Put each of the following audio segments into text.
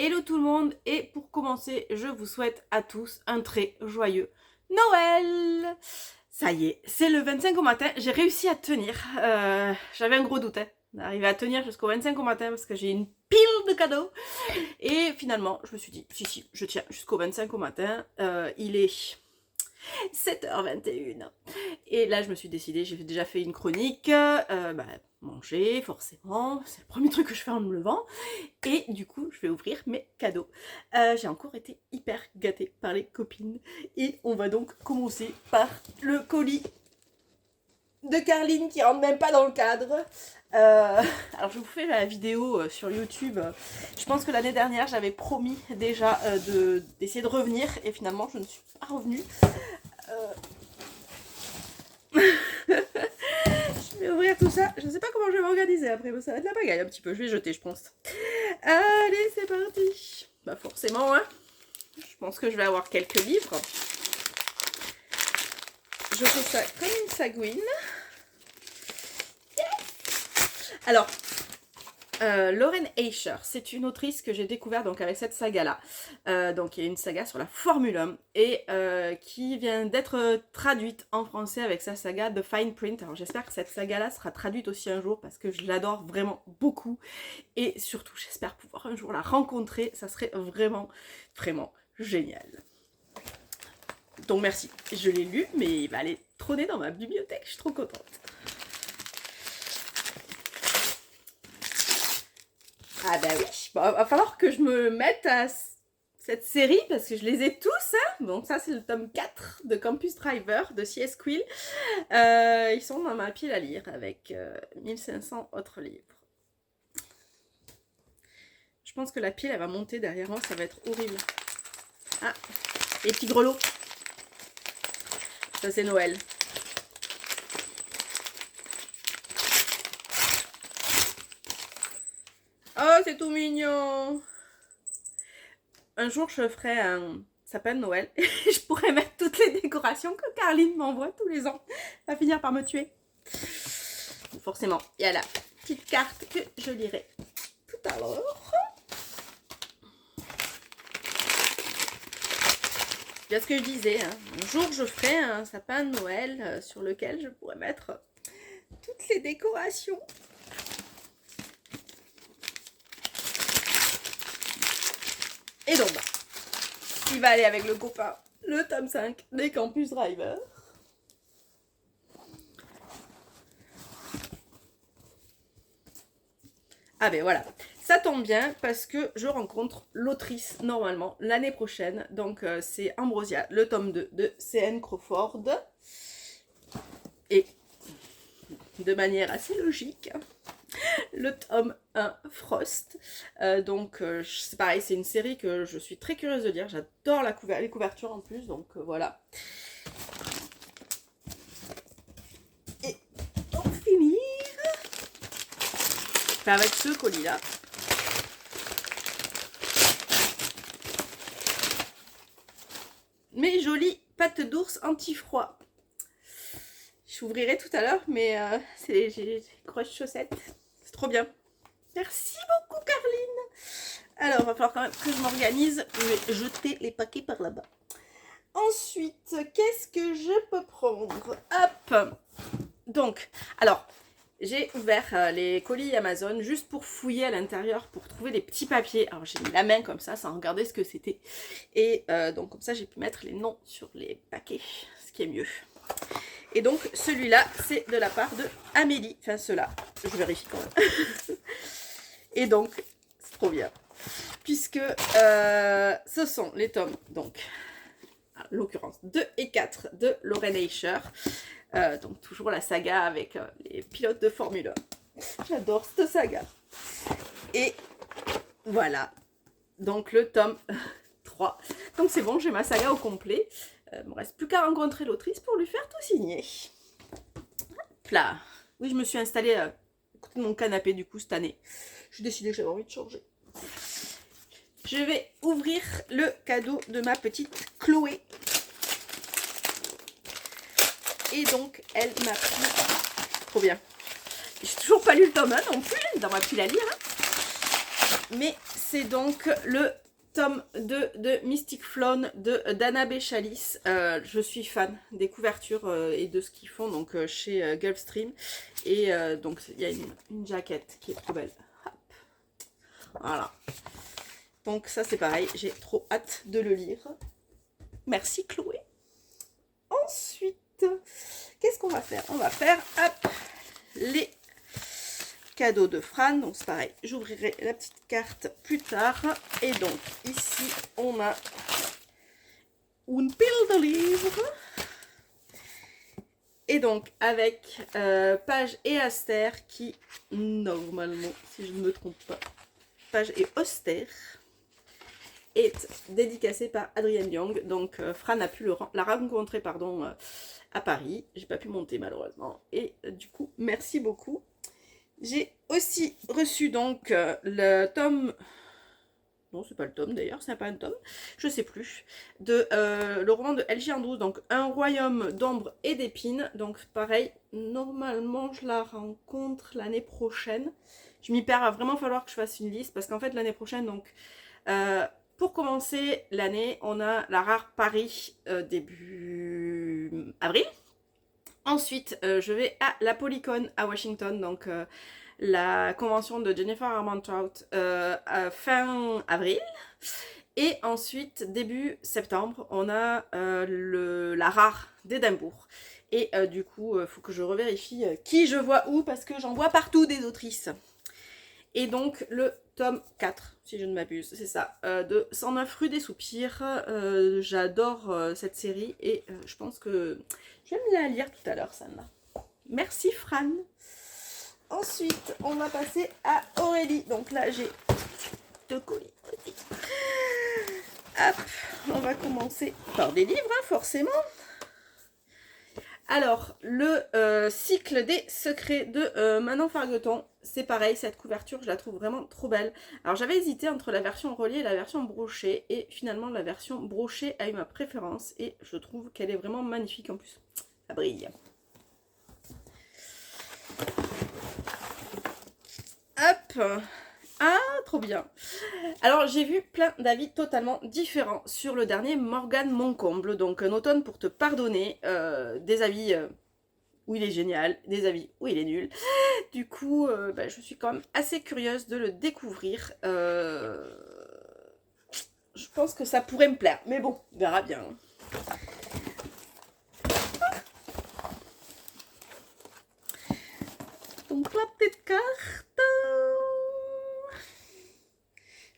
Hello tout le monde, et pour commencer, je vous souhaite à tous un très joyeux Noël. Ça y est, c'est le 25 au matin, j'ai réussi à tenir. J'avais un gros doute d'arriver à tenir jusqu'au 25 au matin parce que j'ai une pile de cadeaux. Et finalement, je me suis dit, si, je tiens jusqu'au 25 au matin. Il est 7h21. Et là, je me suis décidée, j'ai déjà fait une chronique, manger, forcément, c'est le premier truc que je fais en me levant. Et du coup, je vais ouvrir mes cadeaux. J'ai encore été hyper gâtée par les copines. Et on va donc commencer par le colis de Carline qui rentre même pas dans le cadre. Alors je vous fais la vidéo sur YouTube. Je pense que l'année dernière j'avais promis déjà d'essayer de revenir et finalement je ne suis pas revenue. Je vais ouvrir tout ça. Je ne sais pas comment je vais m'organiser après, mais ça va être la pagaille un petit peu. Je vais jeter, je pense. Allez, c'est parti. Bah forcément, hein. Je pense que je vais avoir quelques livres. Je fais ça comme une sagouine. Alors, Lauren Eicher, c'est une autrice que j'ai découverte donc avec cette saga-là. Donc, il y a une saga sur la Formule 1 et qui vient d'être traduite en français avec sa saga The Fine Print. Alors, j'espère que cette saga-là sera traduite aussi un jour parce que je l'adore vraiment beaucoup. Et surtout, j'espère pouvoir un jour la rencontrer. Ça serait vraiment, vraiment génial. Donc, merci. Je l'ai lu, mais il va aller trôner dans ma bibliothèque. Je suis trop contente. Ah bah oui, bon, va falloir que je me mette à cette série parce que je les ai tous. Hein. Donc ça c'est le tome 4 de Campus Driver de C.S. Quill. Ils sont dans ma pile à lire avec 1500 autres livres. Je pense que la pile elle va monter derrière moi, ça va être horrible. Ah, les petits grelots. Ça c'est Noël. Oh, c'est tout mignon. Un jour, je ferai un sapin de Noël et je pourrai mettre toutes les décorations que Carline m'envoie tous les ans. Elle va finir par me tuer. Forcément, il y a la petite carte que je lirai tout à l'heure. Il y a ce que je disais, hein. Un jour, je ferai un sapin de Noël sur lequel je pourrai mettre toutes les décorations. Et donc, il va aller avec le copain, le tome 5 des Campus Driver. Ah ben voilà, ça tombe bien parce que je rencontre l'autrice normalement l'année prochaine. Donc c'est Ambrosia, le tome 2 de C.N. Crawford. Et de manière assez logique, le tome 1 Frost. C'est pareil, c'est une série que je suis très curieuse de lire. J'adore les couvertures en plus, donc voilà. Et pour finir, avec ce colis là, mes jolies pattes d'ours anti-froid. J'ouvrirai tout à l'heure, mais j'ai des grosses chaussettes. C'est trop bien. Merci beaucoup, Carline. Alors, il va falloir quand même que je m'organise. Je vais jeter les paquets par là-bas. Ensuite, qu'est-ce que je peux prendre? Hop. Donc, alors, j'ai ouvert les colis Amazon juste pour fouiller à l'intérieur, pour trouver des petits papiers. Alors, j'ai mis la main comme ça, sans regarder ce que c'était. Et donc, comme ça, j'ai pu mettre les noms sur les paquets, ce qui est mieux. Et donc, celui-là, c'est de la part de Amélie. Enfin, ceux-là, je vérifie quand même. Et donc, c'est trop bien. Puisque ce sont les tomes, donc, en l'occurrence, 2 et 4 de Lauren Eicher. Donc, toujours la saga avec les pilotes de Formule 1. J'adore cette saga. Et voilà. Donc, le tome 3. Donc, c'est bon, j'ai ma saga au complet. Il ne me reste plus qu'à rencontrer l'autrice pour lui faire tout signer. Hop là. Oui, je me suis installée à côté de mon canapé du coup cette année. J'ai décidé que j'avais envie de changer. Je vais ouvrir le cadeau de ma petite Chloé. Et donc, elle m'a pris... Trop bien. J'ai toujours pas lu le tome 1 non plus, dans ma pile à lire. Hein. mais c'est donc le tome 2 de Mystic Flown de Dana B. Chalice. Je suis fan des couvertures et de ce qu'ils font donc chez Gulfstream. Et donc il y a une jaquette qui est trop belle. Hop. Voilà. Donc ça c'est pareil, j'ai trop hâte de le lire. Merci Chloé. Ensuite, qu'est-ce qu'on va faire? On va faire hop, les cadeaux de Fran. Donc c'est pareil, j'ouvrirai la petite carte plus tard. Et donc ici on a une pile de livres. Et donc avec Page et Aster qui normalement, si je ne me trompe pas, Page et Auster est dédicacé par Adrienne Young. Donc Fran a pu la rencontrer à Paris. J'ai pas pu monter malheureusement. Et du coup, merci beaucoup. J'ai aussi reçu donc le tome... Non, c'est pas le tome d'ailleurs, c'est pas un tome, je sais plus. De le roman de L.J. Andrews, donc Un royaume d'ombre et d'épines. Donc pareil, normalement je la rencontre l'année prochaine. Je m'y perds, il va vraiment falloir que je fasse une liste parce qu'en fait l'année prochaine, donc pour commencer l'année, on a la Rare Paris début avril. Ensuite, je vais à la Polycon à Washington, donc la convention de Jennifer Armentrout fin avril. Et ensuite, début septembre, on a la Rare d'Édimbourg. Et du coup, il faut que je revérifie qui je vois où, parce que j'en vois partout des autrices. Et donc, le tome 4, si je ne m'abuse, c'est ça, de 109 rue des Soupirs. J'adore cette série et je pense que je vais me la lire tout à l'heure, celle-là. Merci Fran. Ensuite, on va passer à Aurélie. Donc là, j'ai 2 colis. Hop, on va commencer par des livres, hein, forcément. Alors, le cycle des secrets de Manon Fargueton, c'est pareil, cette couverture, je la trouve vraiment trop belle. Alors, j'avais hésité entre la version reliée et la version brochée, et finalement, la version brochée a eu ma préférence, et je trouve qu'elle est vraiment magnifique en plus. Ça brille. Hop! Ah, trop bien. Alors, j'ai vu plein d'avis totalement différents sur le dernier Morgane Moncomble. Donc, un automne pour te pardonner. Des avis où il est génial, des avis où il est nul. Du coup, je suis quand même assez curieuse de le découvrir. Je pense que ça pourrait me plaire. Mais bon, on verra bien. Donc, la petite carte.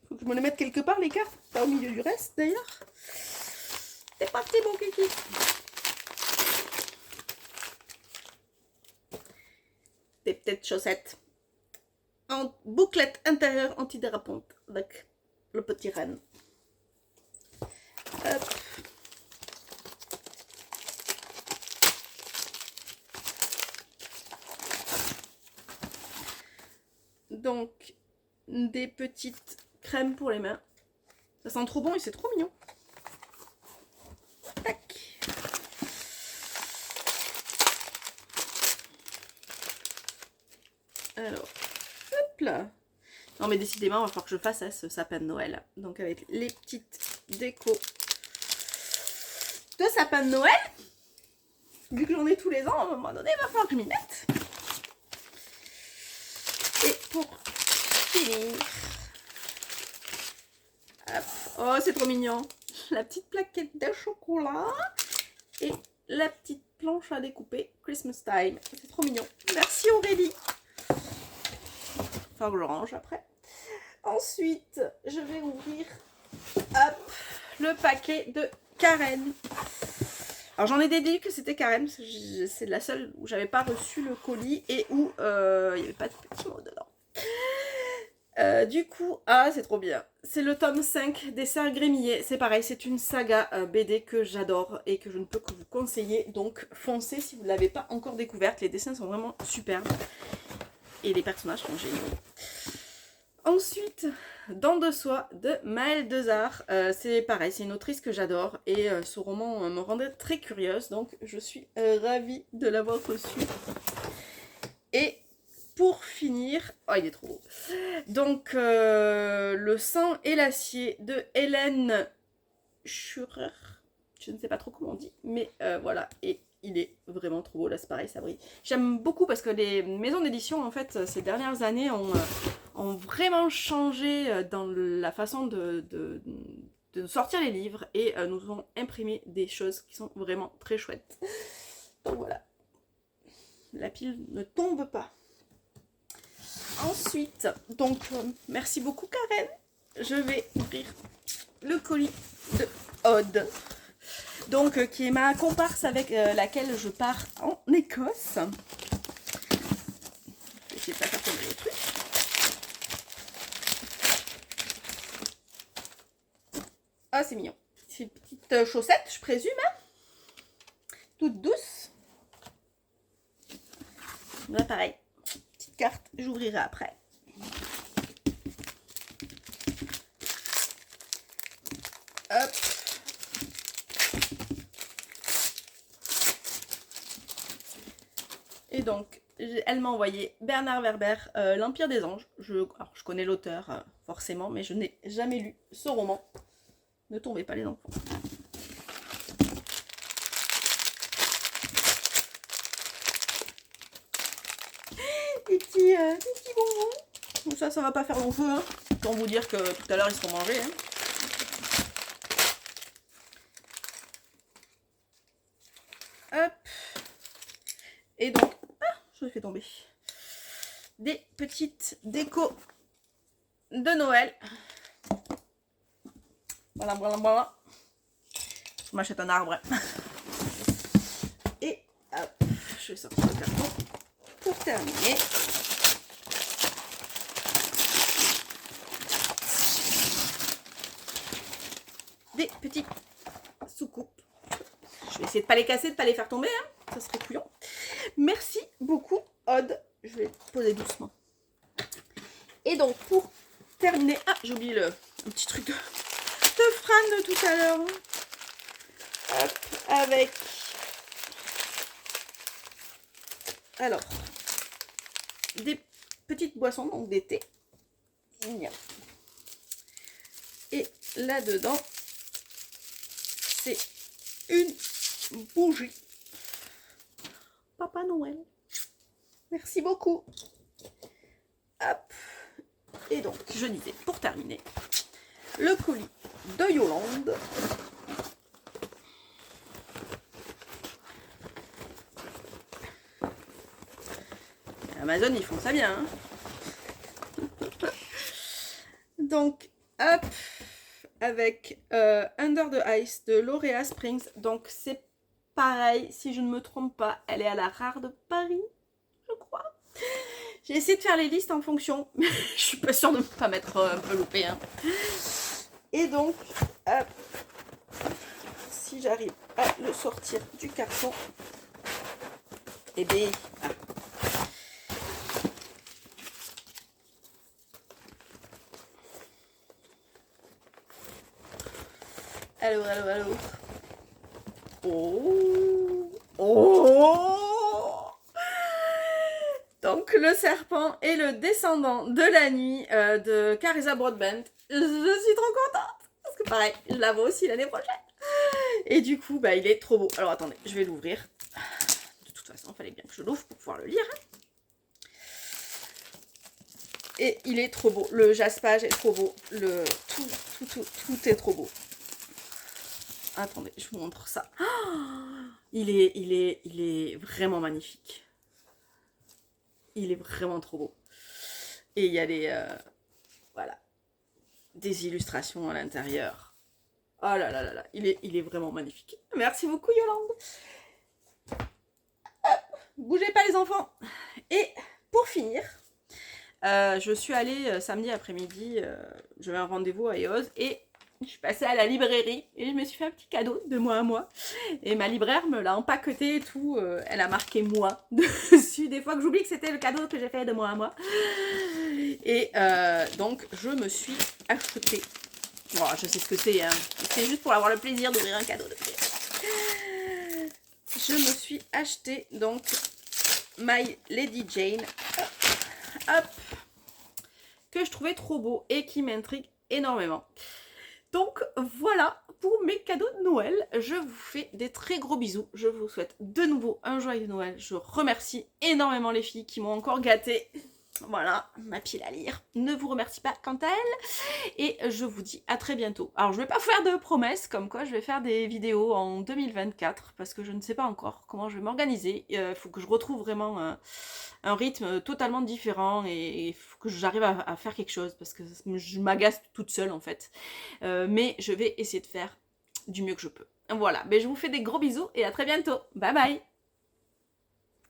Faut que je me les mette quelque part, les cartes. Pas au milieu du reste, d'ailleurs. C'est parti, mon kiki. Des petites chaussettes. En bouclette intérieure antidérapante. Avec le petit renne. Hop. Donc, des petites crèmes pour les mains. Ça sent trop bon et c'est trop mignon. Tac. Alors, hop là. Non mais décidément, il va falloir que je fasse ce sapin de Noël. Donc avec les petites décos de sapin de Noël. Vu que j'en ai tous les ans, à un moment donné, il va falloir que je m'y mette. Et pour finir... Hop. Oh, c'est trop mignon. La petite plaquette de chocolat. Et la petite planche à découper Christmas Time. C'est trop mignon. Merci Aurélie. Enfin, je le range après. Ensuite, je vais ouvrir hop, le paquet de Karen. Alors, j'en ai déduit que c'était Karen. C'est la seule où j'avais pas reçu le colis et où il n'y avait pas de petits mots dedans. Du coup, ah c'est trop bien. C'est le tome 5 des Sœurs Grémillet. C'est pareil, c'est une saga BD que j'adore et que je ne peux que vous conseiller. Donc foncez si vous ne l'avez pas encore découverte. Les dessins sont vraiment superbes. Et les personnages sont géniaux. Ensuite, Dents de soie de Maëlle Dezard. C'est pareil, c'est une autrice que j'adore. Et ce roman me rendait très curieuse. Donc je suis ravie de l'avoir reçu. Et pour finir, oh il est trop beau. Donc le sang et l'acier de Hélène Schurer. Je ne sais pas trop comment on dit, mais voilà. Et il est vraiment trop beau, là c'est pareil, ça brille. J'aime beaucoup parce que les maisons d'édition, en fait, ces dernières années ont vraiment changé dans la façon de sortir les livres et nous ont imprimé des choses qui sont vraiment très chouettes. Donc voilà. La pile ne tombe pas. Ensuite, donc merci beaucoup Karen. Je vais ouvrir le colis de Aude. Donc qui est ma comparse avec laquelle je pars en Écosse. Je vais essayer de pas faire tomber le truc. Ah c'est mignon. C'est une petite chaussette, je présume. Hein, toute douce. Là pareil. Petite carte, j'ouvrirai après. Hop. Et donc, elle m'a envoyé Bernard Werber, L'Empire des Anges. Alors, je connais l'auteur, forcément, mais je n'ai jamais lu ce roman. Ne tombez pas les enfants. Des petits bonbons. Donc ça va pas faire long feu. Hein. Autant vous dire que tout à l'heure, ils seront mangés. Hein. Hop. Et donc, je l'ai fait tomber. Des petites décos de Noël. Voilà, voilà, voilà. Je m'achète un arbre. Et hop, je vais sortir le carton pour terminer. Des petites soucoupes. Je vais essayer de ne pas les casser, de ne pas les faire tomber. Hein. Ça serait couillon. Merci beaucoup, Aude. Je vais poser doucement. Et donc, pour terminer... Ah, j'ai oublié un petit truc de Fran de tout à l'heure. Hop, avec... Alors, des petites boissons, donc des thés. Et là-dedans, c'est une bougie. Papa Noël. Merci beaucoup. Hop. Et donc, je disais, pour terminer, le colis de Yolande. Amazon, ils font ça bien. Hein. Donc, hop, avec Under the Ice de Laurea Springs. Donc, c'est pareil, si je ne me trompe pas, elle est à la Rare de Paris, je crois. J'ai essayé de faire les listes en fonction, mais je suis pas sûre de ne pas m'être un peu loupée. Hein. Et donc, hop, si j'arrive à le sortir du carton, et bien, Allô. Oh. Donc, le serpent et le descendant de la nuit de Carissa Broadbent. Je suis trop contente. Parce que pareil, je la vois aussi l'année prochaine. Et du coup, il est trop beau. Alors, attendez, je vais l'ouvrir. De toute façon, il fallait bien que je l'ouvre pour pouvoir le lire. Et il est trop beau. Le jaspage est trop beau. Tout est trop beau. Attendez, je vous montre ça. Il est vraiment magnifique. Il est vraiment trop beau. Et il y a des illustrations à l'intérieur. Oh là là là là, il est vraiment magnifique. Merci beaucoup Yolande. Hop, bougez pas les enfants. Et pour finir, je suis allée samedi après-midi, j'avais un rendez-vous à EOS et je suis passée à la librairie et je me suis fait un petit cadeau de moi à moi. Et ma libraire me l'a empaqueté et tout. Elle a marqué moi dessus. Des fois que j'oublie que c'était le cadeau que j'ai fait de moi à moi. Et donc, je me suis acheté. Bon, je sais ce que c'est. Hein. C'est juste pour avoir le plaisir d'ouvrir un cadeau. Je me suis acheté donc My Lady Jane. hop, que je trouvais trop beau et qui m'intrigue énormément. Donc voilà pour mes cadeaux de Noël. Je vous fais des très gros bisous. Je vous souhaite de nouveau un joyeux Noël. Je remercie énormément les filles qui m'ont encore gâtée. Voilà, ma pile à lire ne vous remercie pas quant à elle. Et je vous dis à très bientôt. Alors je vais pas faire de promesses comme quoi je vais faire des vidéos en 2024 parce que je ne sais pas encore comment je vais m'organiser. Il faut que je retrouve vraiment un rythme totalement différent et il faut que j'arrive à faire quelque chose parce que je m'agace toute seule en fait. Mais je vais essayer de faire du mieux que je peux. Voilà, mais je vous fais des gros bisous et à très bientôt. Bye bye.